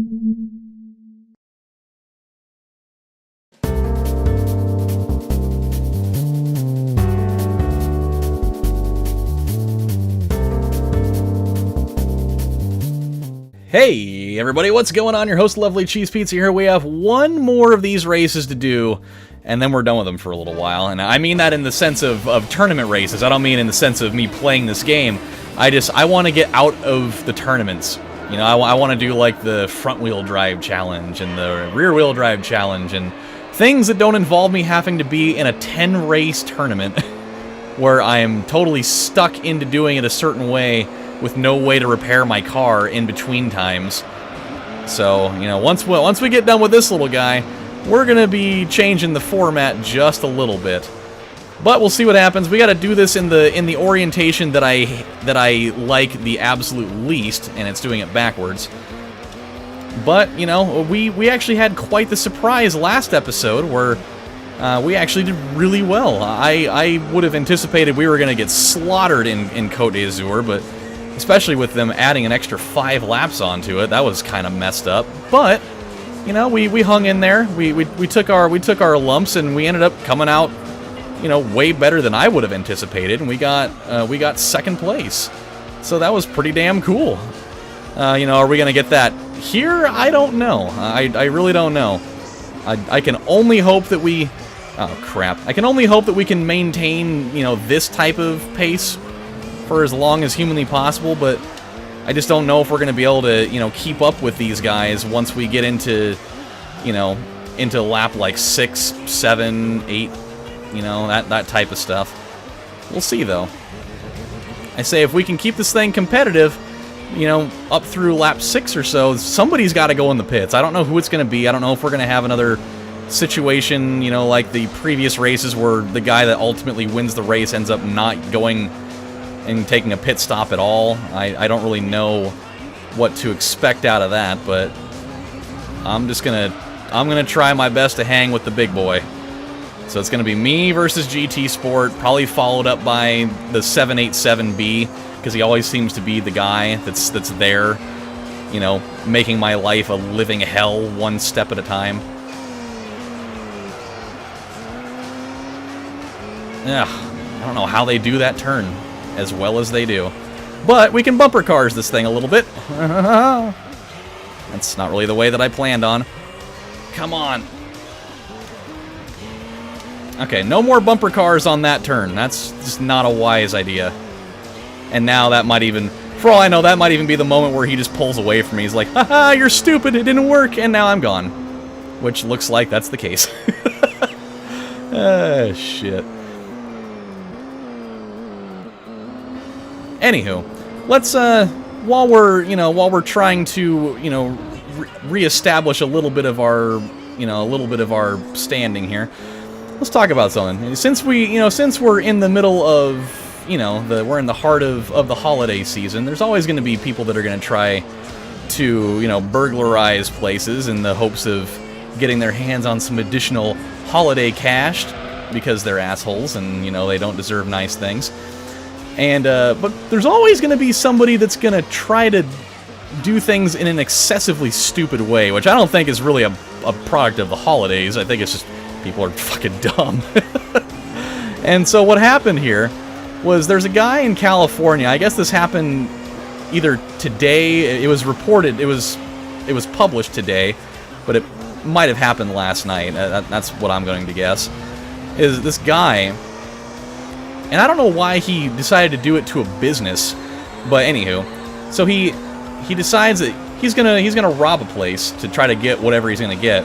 Hey everybody, what's going on? Your host LovelyCheesePizza here. We have one more of these races to do, and then we're done with them for a little while. And I mean that in the sense of tournament races. I don't mean in the sense of me playing this game. I want to get out of the tournaments. You know, I want to do like the front wheel drive challenge and the rear wheel drive challenge and things that don't involve me having to be in a 10 race tournament where I am totally stuck into doing it a certain way with no way to repair my car in between times. So, you know, once we get done with this little guy, we're gonna be changing the format just a little bit. But we'll see what happens. We got to do this in the orientation that I like the absolute least, and it's doing it backwards. But you know, we actually had quite the surprise last episode where we actually did really well. I would have anticipated we were gonna get slaughtered in Côte d'Azur, but especially with them adding an extra 5 laps onto it, that was kind of messed up. But you know, we hung in there. We took our lumps, and we ended up coming out, you know, way better than I would have anticipated, and we got second place. So that was pretty damn cool. You know, are we gonna get that here? I don't know. I really don't know. I can only hope that we. Oh crap! I can only hope that we can maintain, you know, this type of pace for as long as humanly possible, but I just don't know if we're going to be able to, you know, keep up with these guys once we get into, you know, into lap like 6, 7, 8, you know, that type of stuff. We'll see, though. I say if we can keep this thing competitive, you know, up through lap 6 or so, somebody's got to go in the pits. I don't know who it's going to be. I don't know if we're going to have another situation, you know, like the previous races where the guy that ultimately wins the race ends up not going and taking a pit stop at all. I don't really know what to expect out of that, but I'm gonna try my best to hang with the big boy. So it's gonna be me versus GT Sport, probably followed up by the 787B, because he always seems to be the guy that's there, you know, making my life a living hell one step at a time. Yeah, I don't know how they do that turn as well as they do. But we can bumper cars this thing a little bit. That's not really the way that I planned on. Come on. Okay, no more bumper cars on that turn. That's just not a wise idea. And now that might even, for all I know, that might even be the moment where he just pulls away from me. He's like, haha, you're stupid, it didn't work, and now I'm gone. Which looks like that's the case. Shit. Anywho, let's while we're trying to, you know, reestablish a little bit of our standing here, let's talk about something. Since we're in the middle of, you know, we're in the heart of the holiday season, there's always going to be people that are going to try to, you know, burglarize places in the hopes of getting their hands on some additional holiday cash because they're assholes and, you know, they don't deserve nice things. And, but there's always going to be somebody that's going to try to do things in an excessively stupid way, which I don't think is really a product of the holidays. I think it's just people are fucking dumb. And so what happened here was there's a guy in California, I guess this happened either today, it was reported, it was published today, but it might have happened last night, that's what I'm going to guess, is this guy. And I don't know why he decided to do it to a business, but anywho, so he decides that he's gonna rob a place to try to get whatever he's gonna get.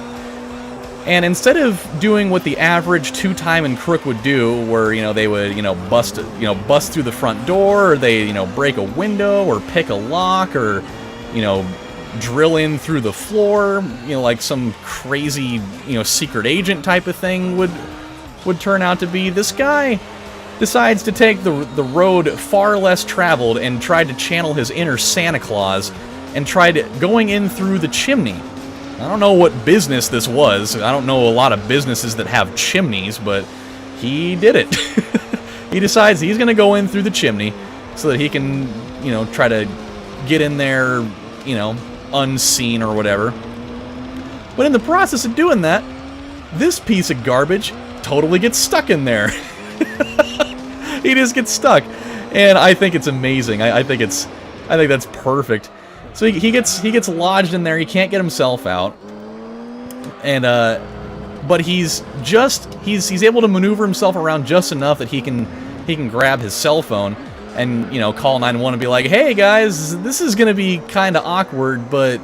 And instead of doing what the average two-time and crook would do, where, you know, they would, bust through the front door, or they, break a window, or pick a lock, or, drill in through the floor, like some crazy, secret agent type of thing would turn out to be, this guy decides to take the road far less traveled and tried to channel his inner Santa Claus and tried going in through the chimney. I don't know what business this was. I don't know a lot of businesses that have chimneys, but he did it. He decides he's going to go in through the chimney so that he can, try to get in there, unseen or whatever. But in the process of doing that, this piece of garbage totally gets stuck in there. He just gets stuck, and I think it's amazing. I think that's perfect. So he gets lodged in there. He can't get himself out, and but he's able to maneuver himself around just enough that he can grab his cell phone and, you know, call 911 and be like, "Hey guys, this is gonna be kind of awkward, but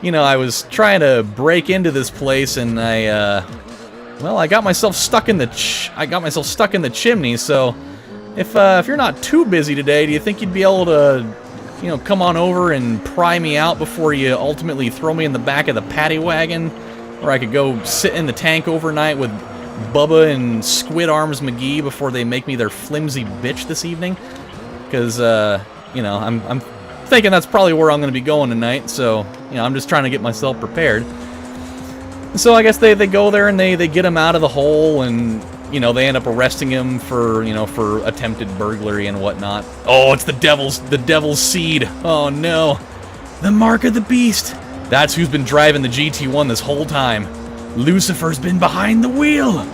you know, I was trying to break into this place and I got myself stuck in the chimney. So if you're not too busy today, do you think you'd be able to, you know, come on over and pry me out before you ultimately throw me in the back of the paddy wagon, or I could go sit in the tank overnight with Bubba and Squid Arms McGee before they make me their flimsy bitch this evening?" Because you know, I'm thinking that's probably where I'm going to be going tonight. So, you know, I'm just trying to get myself prepared. So I guess they go there and they get him out of the hole, and, you know, they end up arresting him for, you know, for attempted burglary and whatnot. Oh, it's the devil's seed. Oh no, the mark of the beast. That's who's been driving the GT1 this whole time. Lucifer's been behind the wheel.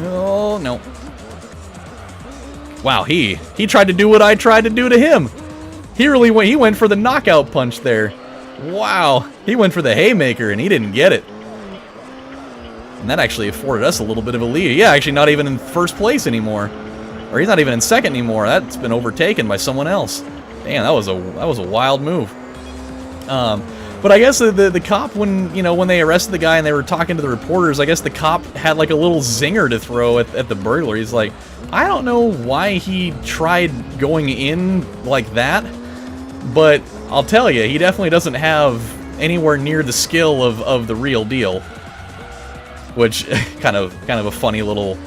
Oh no. Wow, he tried to do what I tried to do to him. He went for the knockout punch there. Wow, he went for the haymaker and he didn't get it. And that actually afforded us a little bit of a lead. Yeah, actually not even in first place anymore. Or he's not even in second anymore. That's been overtaken by someone else. Damn, that was a wild move. But I guess the cop, when they arrested the guy and they were talking to the reporters, I guess the cop had like a little zinger to throw at the burglar. He's like, I don't know why he tried going in like that, but I'll tell you, he definitely doesn't have anywhere near the skill of the real deal. Which kind of a funny little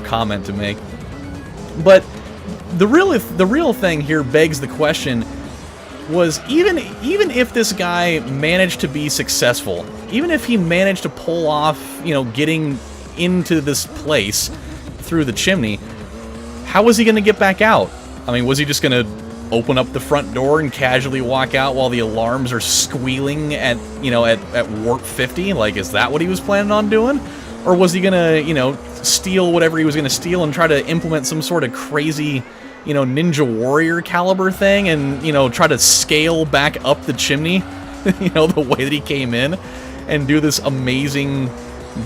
comment to make. But the real thing here begs the question: was even if this guy managed to be successful, even if he managed to pull off, you know, getting into this place through the chimney, how was he going to get back out? I mean, was he just going to open up the front door and casually walk out while the alarms are squealing at warp 50? Like, is that what he was planning on doing? Or was he going to, you know, steal whatever he was going to steal and try to implement some sort of crazy, you know, Ninja Warrior caliber thing and, you know, try to scale back up the chimney, you know, the way that he came in and do this amazing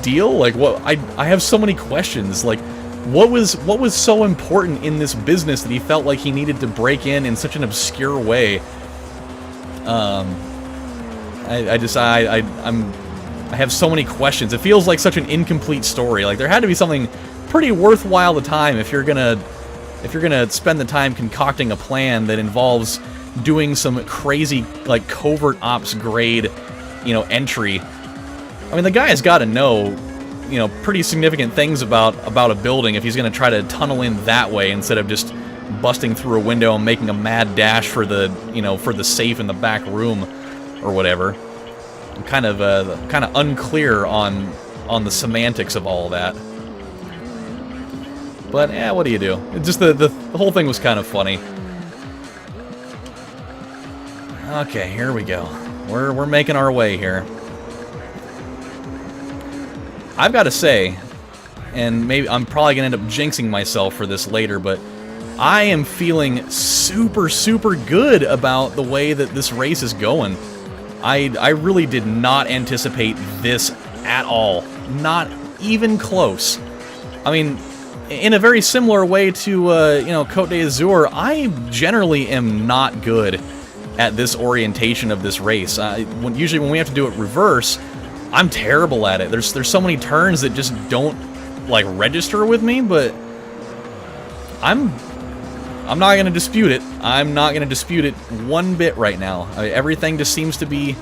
deal? Like, what? I have so many questions. Like, what was so important in this business that he felt like he needed to break in such an obscure way? I have so many questions. It feels like such an incomplete story. Like, there had to be something pretty worthwhile at the time if you're gonna spend the time concocting a plan that involves doing some crazy, like, covert ops grade, you know, entry. I mean, the guy has got to know, you know, pretty significant things about a building if he's going to try to tunnel in that way instead of just busting through a window and making a mad dash for the, you know, for the safe in the back room or whatever. I'm kind of unclear on the semantics of all that. But yeah, what do you do? It just the whole thing was kind of funny. Okay, here we go. We're making our way here. I've got to say, and maybe I'm probably going to end up jinxing myself for this later, but I am feeling super, super good about the way that this race is going. I really did not anticipate this at all. Not even close. I mean, in a very similar way to, you know, Côte d'Azur, I generally am not good at this orientation of this race. Usually when we have to do it reverse, I'm terrible at it. There's so many turns that just don't, like, register with me, but I'm not going to dispute it. I'm not going to dispute it one bit right now. Everything just seems to be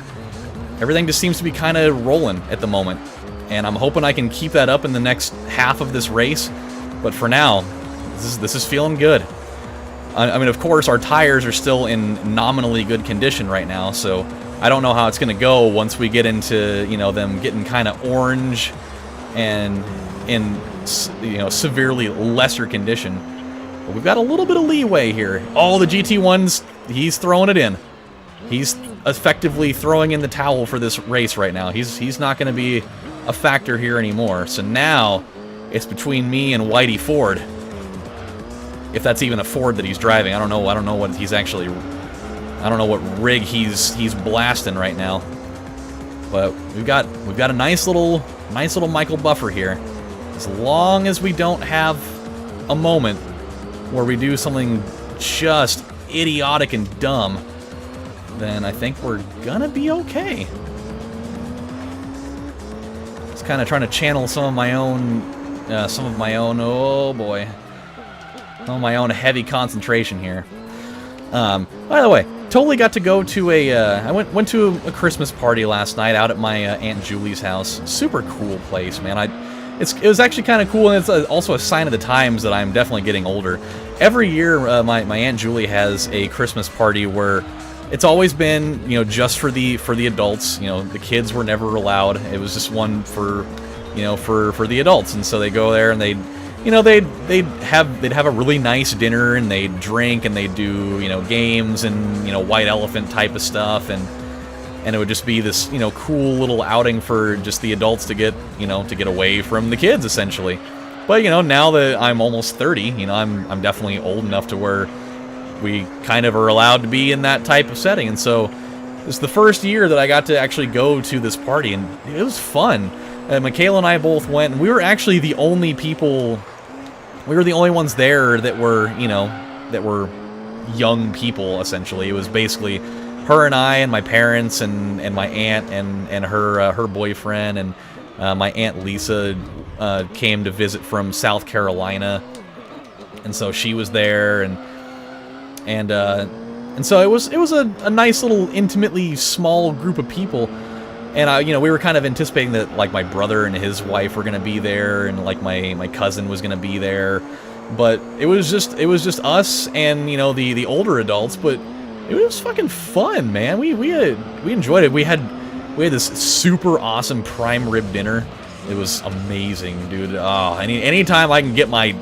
kind of rolling at the moment, and I'm hoping I can keep that up in the next half of this race. But for now, this is feeling good. I mean, of course, our tires are still in nominally good condition right now, so I don't know how it's going to go once we get into, you know, them getting kind of orange and in, you know, severely lesser condition. But we've got a little bit of leeway here. Oh, the GT1's, he's throwing it in. He's effectively throwing in the towel for this race right now. He's not going to be a factor here anymore. So now it's between me and Whitey Ford. If that's even a Ford that he's driving, I don't know what he's actually. I don't know what rig he's blasting right now. But we've got a nice little Michael buffer here. As long as we don't have a moment where we do something just idiotic and dumb, then I think we're gonna be okay. Just kind of trying to channel some of my own, oh boy, some of my own heavy concentration here. By the way, totally got to go to I went to a Christmas party last night out at my Aunt Julie's house. Super cool place, man. It was actually kind of cool, and it's also a sign of the times that I'm definitely getting older. Every year, my Aunt Julie has a Christmas party where it's always been, you know, just for the adults. You know, the kids were never allowed. It was just one for, you know, for the adults. And so they go there and they'd have a really nice dinner, and they'd drink, and they'd do, you know, games and, you know, white elephant type of stuff, and it would just be this, you know, cool little outing for just the adults to get, you know, to get away from the kids essentially. But, you know, now that I'm almost 30, you know, I'm definitely old enough to where we kind of are allowed to be in that type of setting. And so it's the first year that I got to actually go to this party, and it was fun. Michaela and I both went, and we were actually the only people, we were the only ones there that were, you know, that were young people, essentially. It was basically her and I and my parents and my aunt and her boyfriend, and my Aunt Lisa came to visit from South Carolina, and so she was there, and so it was a nice little intimately small group of people. And you know, we were kind of anticipating that, like, my brother and his wife were going to be there, and like my cousin was going to be there, but it was just us and, you know, the older adults. But it was fucking fun, man. We enjoyed it. We had this super awesome prime rib dinner. It was amazing, dude. Oh, anytime I can get my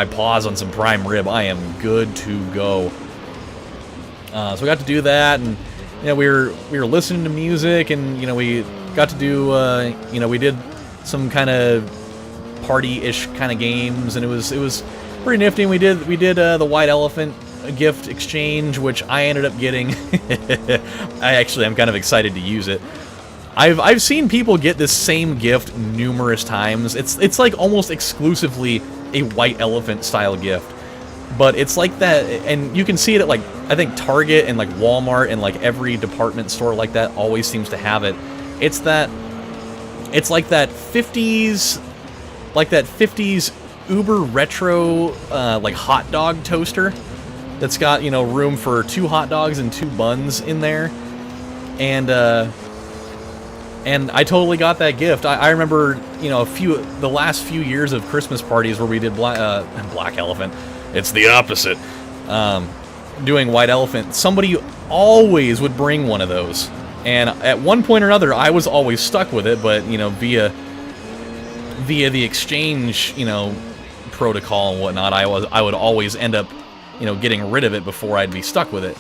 paws on some prime rib, I am good to go. So we got to do that, and you know, we were listening to music, and, you know, we got to do, you know, we did some kind of party-ish kind of games, and it was pretty nifty. And we did the white elephant gift exchange, which I ended up getting. I'm kind of excited to use it. I've seen people get this same gift numerous times. It's like almost exclusively a white elephant style gift. But it's like that, and you can see it at, like, I think Target and, like, Walmart and, like, every department store like that always seems to have it. It's like that 50s, uber retro, like, hot dog toaster that's got, you know, room for 2 hot dogs and 2 buns in there. And I totally got that gift. I remember, you know, the last few years of Christmas parties where we did black elephant. It's the opposite. Doing white elephant, somebody always would bring one of those, and at one point or another, I was always stuck with it. But, you know, via the exchange, you know, protocol and whatnot, I would always end up, you know, getting rid of it before I'd be stuck with it.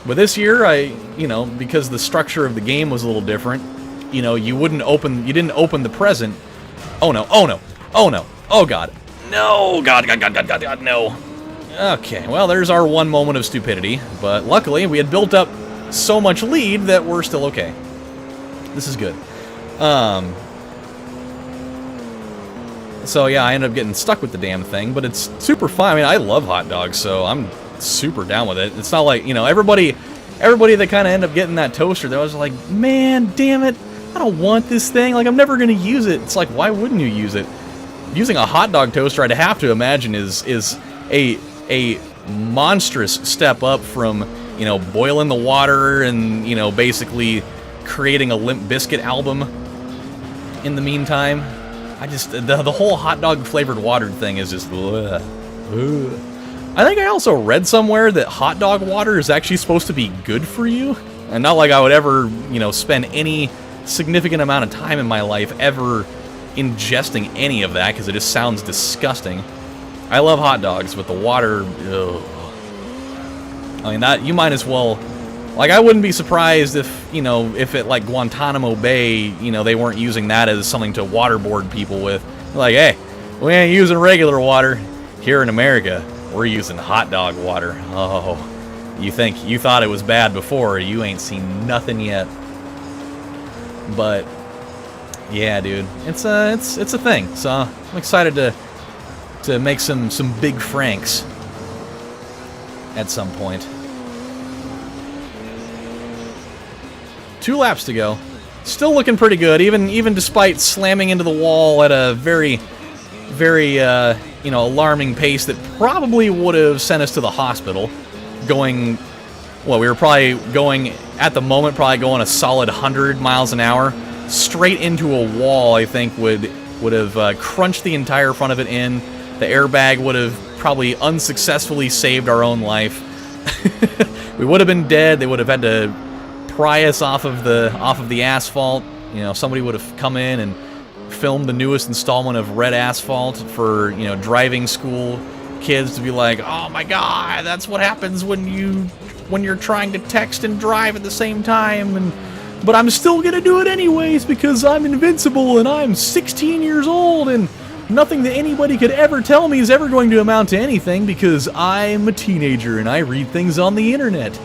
But this year, you know, because the structure of the game was a little different, you know, you didn't open the present. Oh no! Oh no! Oh no! Oh god! No! God, no. Okay, well, there's our one moment of stupidity, but luckily we had built up so much lead that we're still okay. This is good. So yeah, I ended up getting stuck with the damn thing, but it's super fun. I mean, I love hot dogs, so I'm super down with it. It's not like, you know, everybody that kind of ended up getting that toaster, they was like, man, damn it, I don't want this thing. Like, I'm never going to use it. It's like, why wouldn't you use it? Using a hot dog toaster, I'd have to imagine is a monstrous step up from, you know, boiling the water and, you know, basically creating a Limp Bizkit album in the meantime. I just, the whole hot dog flavored water thing is just, ugh. I think I also read somewhere that hot dog water is actually supposed to be good for you, and not like I would ever, you know, spend any significant amount of time in my life ever ingesting any of that, because it just sounds disgusting. I love hot dogs, but the water, ugh. I mean, that, you might as well Like, I wouldn't be surprised if, you know, if at, like, Guantanamo Bay, you know, they weren't using that as something to waterboard people with. Like, hey, we ain't using regular water. Here in America, we're using hot dog water. Oh, you thought it was bad before, you ain't seen nothing yet. But, yeah, dude, it's a thing. So, I'm excited to make some big franks at some point. 2 laps to go. Still looking pretty good, even despite slamming into the wall at a very, very, you know, alarming pace that probably would have sent us to the hospital. Going, well, we were probably going, at the moment, probably going a solid 100 miles an hour. Straight into a wall, I think, would have crunched the entire front of it in. The airbag would have probably unsuccessfully saved our own life. We would have been dead. They would have had to pry us off of the asphalt. You know, somebody would have come in and filmed the newest installment of Red Asphalt for, you know, driving school kids to be like, oh my god, that's what happens when you're trying to text and drive at the same time, but I'm still gonna do it anyways because I'm invincible and I'm 16 years old and nothing that anybody could ever tell me is ever going to amount to anything because I'm a teenager and I read things on the internet.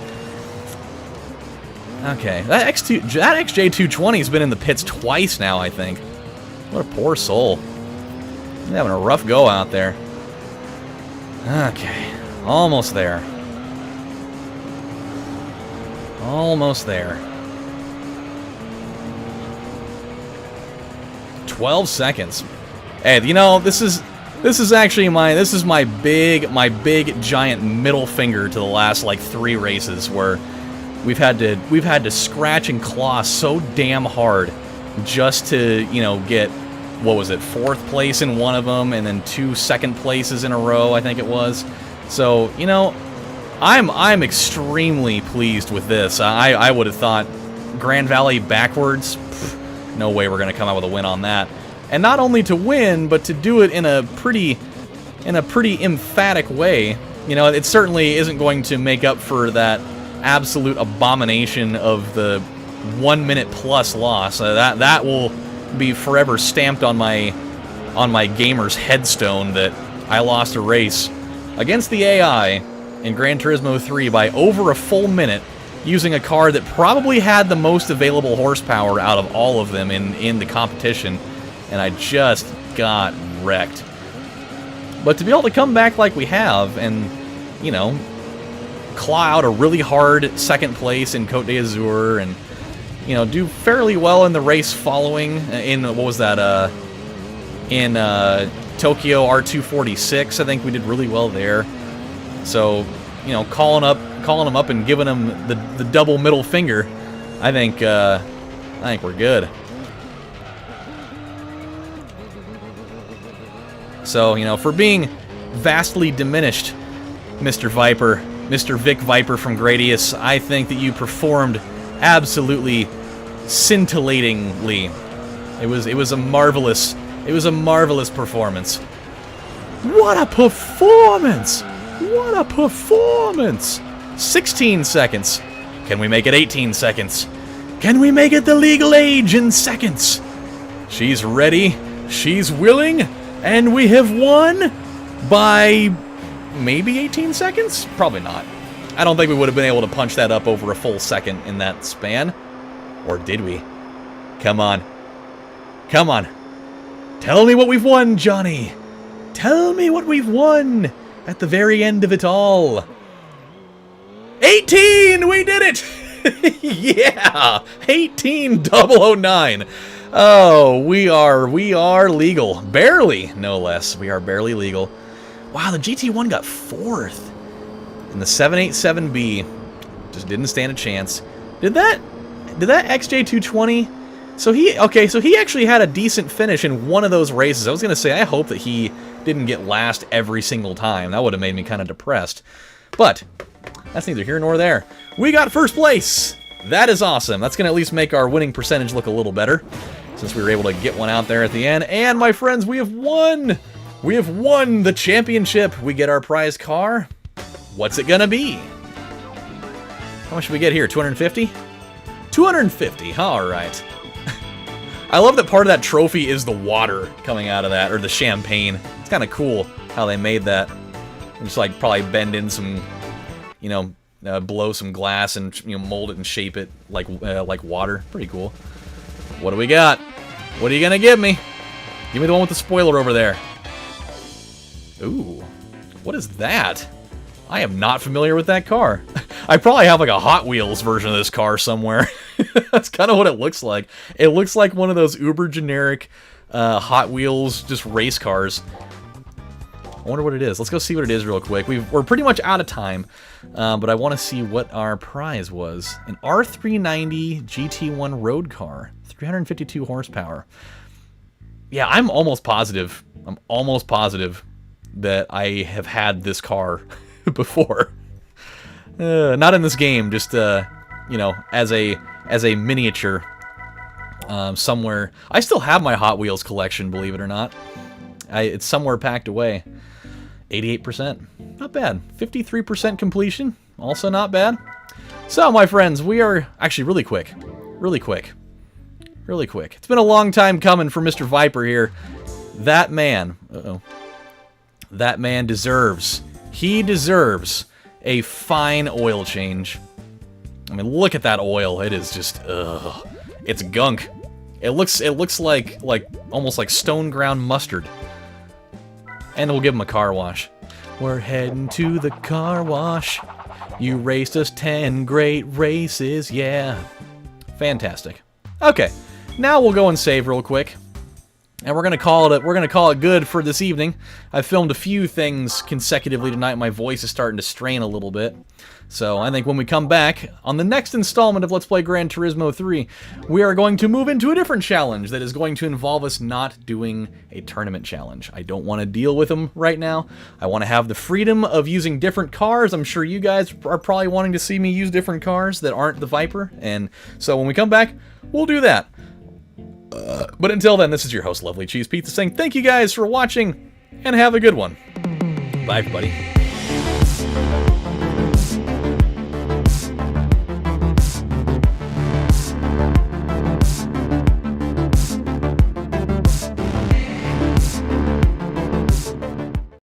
Okay, that XJ220 has been in the pits twice now, I think. What a poor soul. He's having a rough go out there. Okay, almost there. Almost there. 12 seconds. Hey, you know, this is actually my big giant middle finger to the last like 3 races where we've had to scratch and claw so damn hard just to, you know, get, what was it, 4th place in one of them and then 2 second places in a row, I think it was. So, you know, I'm extremely pleased with this. I would have thought Grand Valley backwards, pff, no way we're going to come out with a win on that. And not only to win, but to do it in a pretty emphatic way. You know, it certainly isn't going to make up for that absolute abomination of the 1 minute plus loss. That will be forever stamped on my gamer's headstone that I lost a race against the AI in Gran Turismo 3 by over a full minute using a car that probably had the most available horsepower out of all of them in the competition, and I just got wrecked. But to be able to come back like we have and, you know, claw out a really hard 2nd place in Côte d'Azur and, you know, do fairly well in the race following in, what was that, in Tokyo R246, I think we did really well there. So, you know, calling them up and giving them the double middle finger, I think we're good. So, you know, for being vastly diminished, Mr. Viper, Mr. Vic Viper from Gradius, I think that you performed absolutely scintillatingly. It was a marvelous performance. What a performance! What a performance! 16 seconds. Can we make it 18 seconds? Can we make it the legal age in seconds? She's ready, she's willing, and we have won by maybe 18 seconds? Probably not. I don't think we would have been able to punch that up over a full second in that span. Or did we? Come on. Come on. Tell me what we've won, Johnny. Tell me what we've won at the very end of it all. 18! We did it! Yeah! 18009. Oh, we are legal. Barely, no less. We are barely legal. Wow, the GT1 got 4th. And the 787B just didn't stand a chance. Did that XJ220? So he actually had a decent finish in one of those races. I was going to say, I hope that he didn't get last every single time. That would have made me kind of depressed. But that's neither here nor there. We got 1st place. That is awesome. That's going to at least make our winning percentage look a little better, since we were able to get one out there at the end. And, my friends, we have won! We have won the championship. We get our prize car. What's it going to be? How much should we get here? 250? 250, alright. I love that part of that trophy is the water coming out of that, or the champagne. It's kind of cool how they made that. Just like probably bend in some, you know, blow some glass and, you know, mold it and shape it like water. Pretty cool. What do we got? What are you gonna give me? Give me the one with the spoiler over there. Ooh, what is that? I am not familiar with that car. I probably have like a Hot Wheels version of this car somewhere. That's kind of what it looks like. It looks like one of those uber generic Hot Wheels just race cars. I wonder what it is. Let's go see what it is real quick. We're pretty much out of time, but I want to see what our prize was. An R390 GT1 road car, 352 horsepower. Yeah, I'm almost positive. I'm almost positive that I have had this car before. Not in this game, just you know, as a miniature somewhere. I still have my Hot Wheels collection, believe it or not. It's somewhere packed away. 88%, not bad. 53% completion, also not bad. So, my friends, we are actually really quick. It's been a long time coming for Mr. Viper here. That man, that man deserves. He deserves a fine oil change. I mean, look at that oil. It is just, it's gunk. It looks like almost like stone ground mustard. And we'll give him a car wash. We're heading to the car wash. You raced us 10 great races, yeah. Fantastic. Okay, now we'll go and save real quick. And we're gonna call it good for this evening. I've filmed a few things consecutively tonight. My voice is starting to strain a little bit. So I think when we come back on the next installment of Let's Play Gran Turismo 3, we are going to move into a different challenge that is going to involve us not doing a tournament challenge. I don't want to deal with them right now. I want to have the freedom of using different cars. I'm sure you guys are probably wanting to see me use different cars that aren't the Viper. And so when we come back, we'll do that. But until then, this is your host, Lovely Cheese Pizza, saying thank you guys for watching, and have a good one. Bye, everybody.